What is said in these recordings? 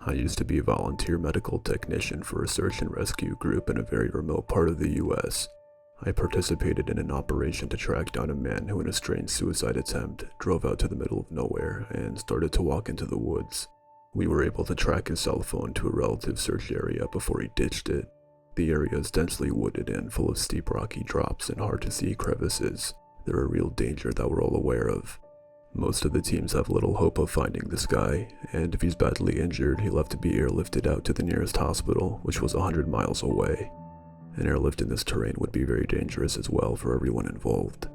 I used to be a volunteer medical technician for a search and rescue group in a very remote part of the US. I participated in an operation to track down a man who, in a strange suicide attempt, drove out to the middle of nowhere and started to walk into the woods. We were able to track his cell phone to a relative search area before he ditched it. The area is densely wooded and full of steep rocky drops and hard-to-see crevices. They're a real danger that we're all aware of. Most of the teams have little hope of finding this guy, and if he's badly injured, he'll have to be airlifted out to the nearest hospital, which was 100 miles away. An airlift in this terrain would be very dangerous as well for everyone involved.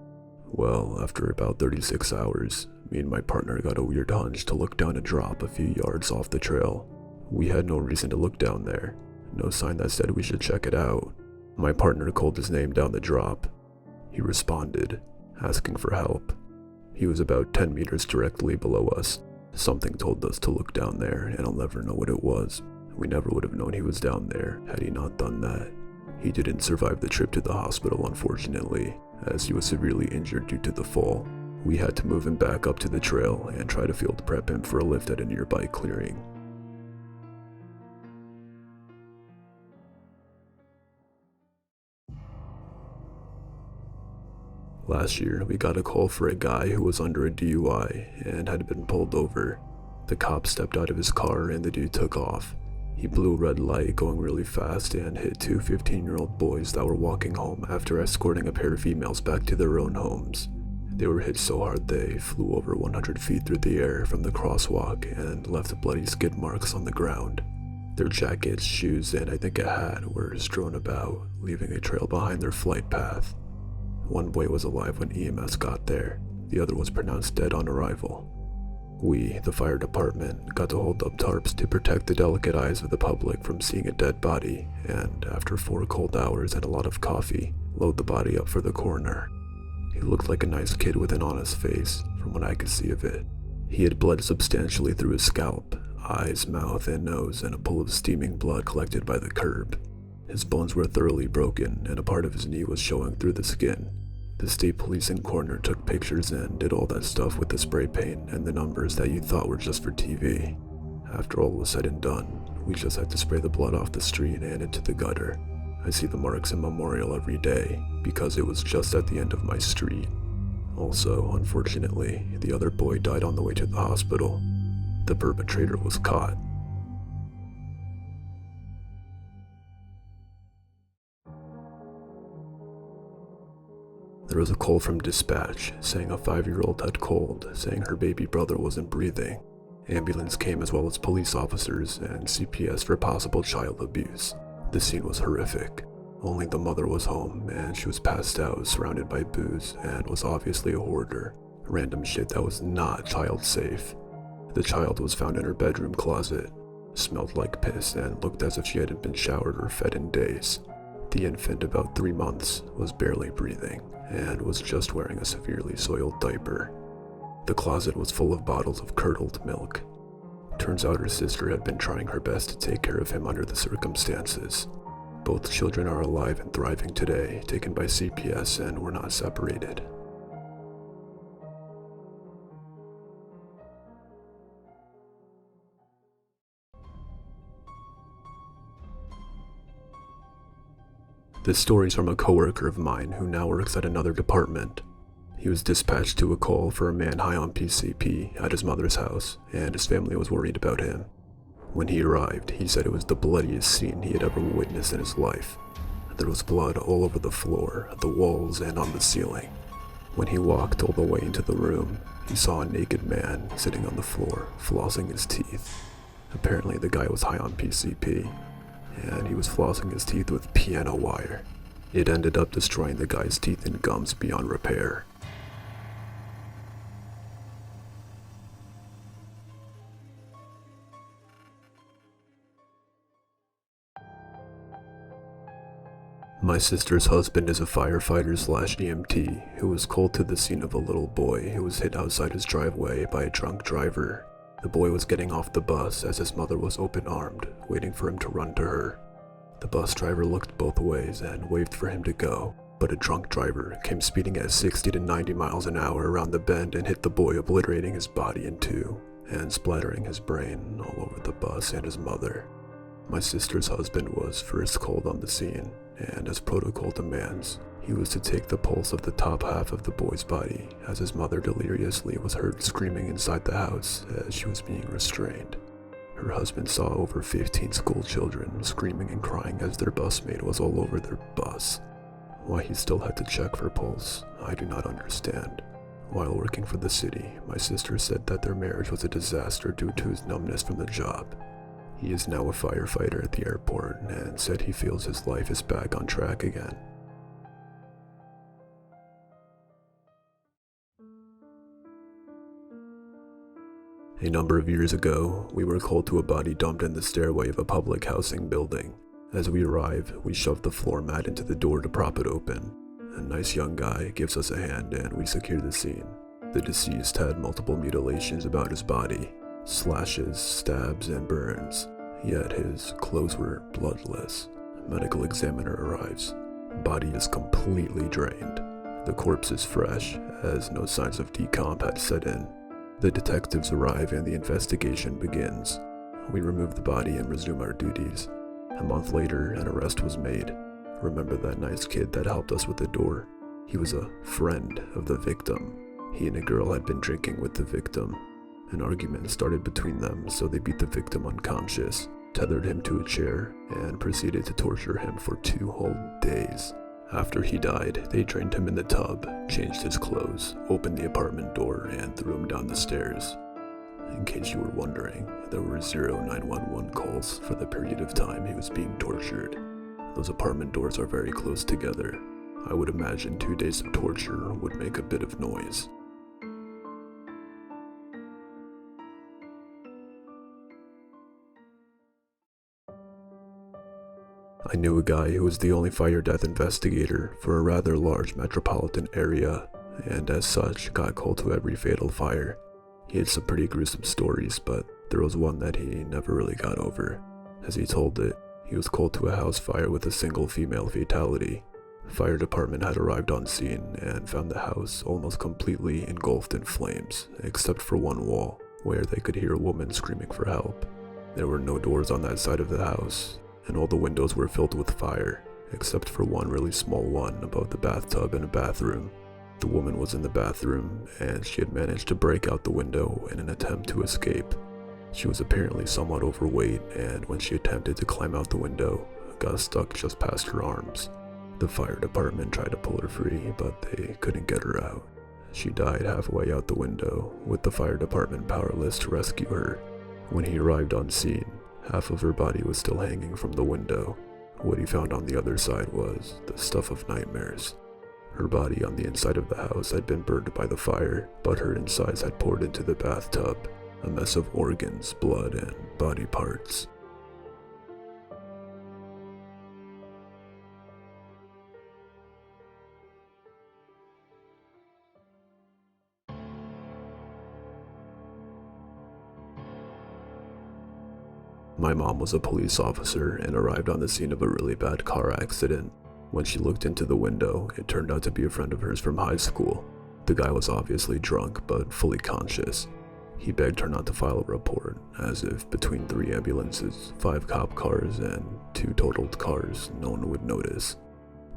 Well, after about 36 hours, me and my partner got a weird hunch to look down a drop a few yards off the trail. We had no reason to look down there, no sign that said we should check it out. My partner called his name down the drop. He responded, asking for help. He was about 10 meters directly below us. Something told us to look down there, and I'll never know what it was. We never would have known he was down there had he not done that. He didn't survive the trip to the hospital, unfortunately, as he was severely injured due to the fall. We had to move him back up to the trail and try to field prep him for a lift at a nearby clearing. Last year, we got a call for a guy who was under a DUI and had been pulled over. The cop stepped out of his car and the dude took off. He blew a red light going really fast and hit two 15-year-old boys that were walking home after escorting a pair of females back to their own homes. They were hit so hard they flew over 100 feet through the air from the crosswalk and left bloody skid marks on the ground. Their jackets, shoes, and I think a hat were strewn about, leaving a trail behind their flight path. One boy was alive when EMS got there. The other was pronounced dead on arrival. We, the fire department, got to hold up tarps to protect the delicate eyes of the public from seeing a dead body, and after 4 cold hours and a lot of coffee, load the body up for the coroner. He looked like a nice kid with an honest face, from what I could see of it. He had bled substantially through his scalp, eyes, mouth, and nose, and a pool of steaming blood collected by the curb. His bones were thoroughly broken, and a part of his knee was showing through the skin. The state police and coroner took pictures and did all that stuff with the spray paint and the numbers that you thought were just for TV. After all was said and done, we just had to spray the blood off the street and into the gutter. I see the marks in Memorial every day, because it was just at the end of my street. Also, unfortunately, the other boy died on the way to the hospital. The perpetrator was caught. There was a call from dispatch saying a 5-year-old had called, saying her baby brother wasn't breathing. Ambulance came as well as police officers and CPS for possible child abuse. The scene was horrific. Only the mother was home, and she was passed out, surrounded by booze, and was obviously a hoarder. Random shit that was not child safe. The child was found in her bedroom closet, smelled like piss, and looked as if she hadn't been showered or fed in days. The infant, about 3 months, was barely breathing, and was just wearing a severely soiled diaper. The closet was full of bottles of curdled milk. Turns out her sister had been trying her best to take care of him under the circumstances. Both children are alive and thriving today, taken by CPS, and were not separated. This story's from a coworker of mine who now works at another department. He was dispatched to a call for a man high on PCP at his mother's house, and his family was worried about him. When he arrived, he said it was the bloodiest scene he had ever witnessed in his life. There was blood all over the floor, the walls, and on the ceiling. When he walked all the way into the room, he saw a naked man sitting on the floor, flossing his teeth. Apparently the guy was high on PCP, and he was flossing his teeth with piano wire. It ended up destroying the guy's teeth and gums beyond repair. My sister's husband is a firefighter/EMT who was called to the scene of a little boy who was hit outside his driveway by a drunk driver. The boy was getting off the bus as his mother was open-armed, waiting for him to run to her. The bus driver looked both ways and waved for him to go, but a drunk driver came speeding at 60 to 90 miles an hour around the bend and hit the boy, obliterating his body in two. and splattering his brain all over the bus and his mother. My sister's husband was first called on the scene, and as protocol demands, he was to take the pulse of the top half of the boy's body as his mother deliriously was heard screaming inside the house as she was being restrained. Her husband saw over 15 school children screaming and crying as their busmate was all over their bus. Why he still had to check for pulse, I do not understand. While working for the city, my sister said that their marriage was a disaster due to his numbness from the job. He is now a firefighter at the airport and said he feels his life is back on track again. A number of years ago, we were called to a body dumped in the stairway of a public housing building. As we arrive, we shove the floor mat into the door to prop it open. A nice young guy gives us a hand and we secure the scene. The deceased had multiple mutilations about his body, slashes, stabs, and burns, yet his clothes were bloodless. Medical examiner arrives. Body is completely drained. The corpse is fresh, as no signs of decomp had set in. The detectives arrive and the investigation begins. We remove the body and resume our duties. A month later, an arrest was made. Remember that nice kid that helped us with the door? He was a friend of the victim. He and a girl had been drinking with the victim. An argument started between them, so they beat the victim unconscious, tethered him to a chair, and proceeded to torture him for 2 whole days. After he died, they drained him in the tub, changed his clothes, opened the apartment door, and threw him down the stairs. In case you were wondering, there were 0 911 calls for the period of time he was being tortured. Those apartment doors are very close together. I would imagine 2 days of torture would make a bit of noise. I knew a guy who was the only fire death investigator for a rather large metropolitan area, and as such got called to every fatal fire. He had some pretty gruesome stories, but there was one that he never really got over. As he told it, he was called to a house fire with a single female fatality. The fire department had arrived on scene and found the house almost completely engulfed in flames, except for one wall, where they could hear a woman screaming for help. There were no doors on that side of the house, and all the windows were filled with fire, except for one really small one above the bathtub in a bathroom. The woman was in the bathroom, and she had managed to break out the window in an attempt to escape. She was apparently somewhat overweight, and when she attempted to climb out the window, got stuck just past her arms. The fire department tried to pull her free, but they couldn't get her out. She died halfway out the window, with the fire department powerless to rescue her. When he arrived on scene, half of her body was still hanging from the window. What he found on the other side was the stuff of nightmares. Her body on the inside of the house had been burned by the fire, but her insides had poured into the bathtub, a mess of organs, blood, and body parts. My mom was a police officer and arrived on the scene of a really bad car accident. When she looked into the window, it turned out to be a friend of hers from high school. The guy was obviously drunk, but fully conscious. He begged her not to file a report, as if between 3 ambulances, 5 cop cars, and 2 totaled cars, no one would notice.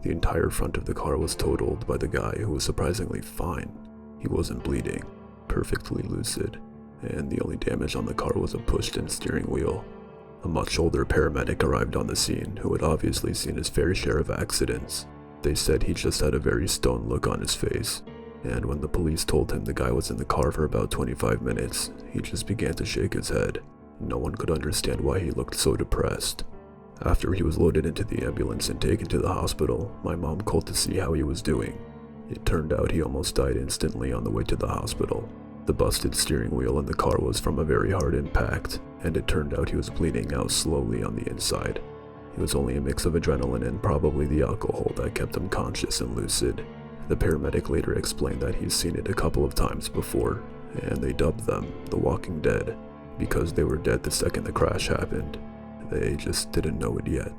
The entire front of the car was totaled by the guy who was surprisingly fine. He wasn't bleeding, perfectly lucid, and the only damage on the car was a pushed-in steering wheel. A much older paramedic arrived on the scene who had obviously seen his fair share of accidents. They said he just had a very stone look on his face, and when the police told him the guy was in the car for about 25 minutes, he just began to shake his head. No one could understand why he looked so depressed. After he was loaded into the ambulance and taken to the hospital, my mom called to see how he was doing. It turned out he almost died instantly on the way to the hospital. The busted steering wheel in the car was from a very hard impact, and it turned out he was bleeding out slowly on the inside. It was only a mix of adrenaline and probably the alcohol that kept him conscious and lucid. The paramedic later explained that he's seen it a couple of times before, and they dubbed them the Walking Dead, because they were dead the second the crash happened. They just didn't know it yet.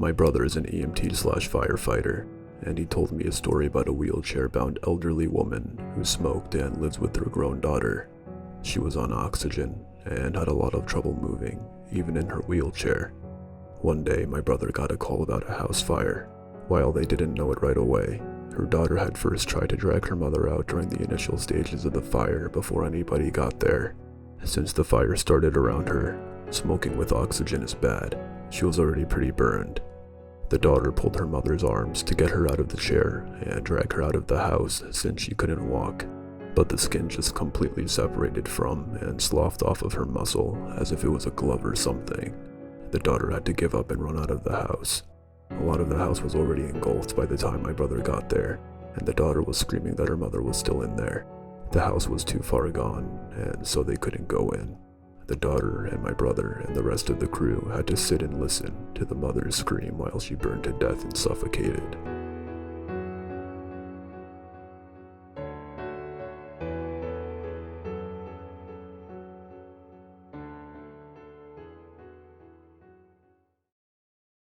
My brother is an EMT/firefighter, and he told me a story about a wheelchair-bound elderly woman who smoked and lives with their grown daughter. She was on oxygen and had a lot of trouble moving, even in her wheelchair. One day, my brother got a call about a house fire. While they didn't know it right away, her daughter had first tried to drag her mother out during the initial stages of the fire before anybody got there. Since the fire started around her, smoking with oxygen is bad. She was already pretty burned. The daughter pulled her mother's arms to get her out of the chair and drag her out of the house since she couldn't walk, but the skin just completely separated from and sloughed off of her muscle as if it was a glove or something. The daughter had to give up and run out of the house. A lot of the house was already engulfed by the time my brother got there, and the daughter was screaming that her mother was still in there. The house was too far gone, and so they couldn't go in. The daughter and my brother and the rest of the crew had to sit and listen to the mother scream while she burned to death and suffocated.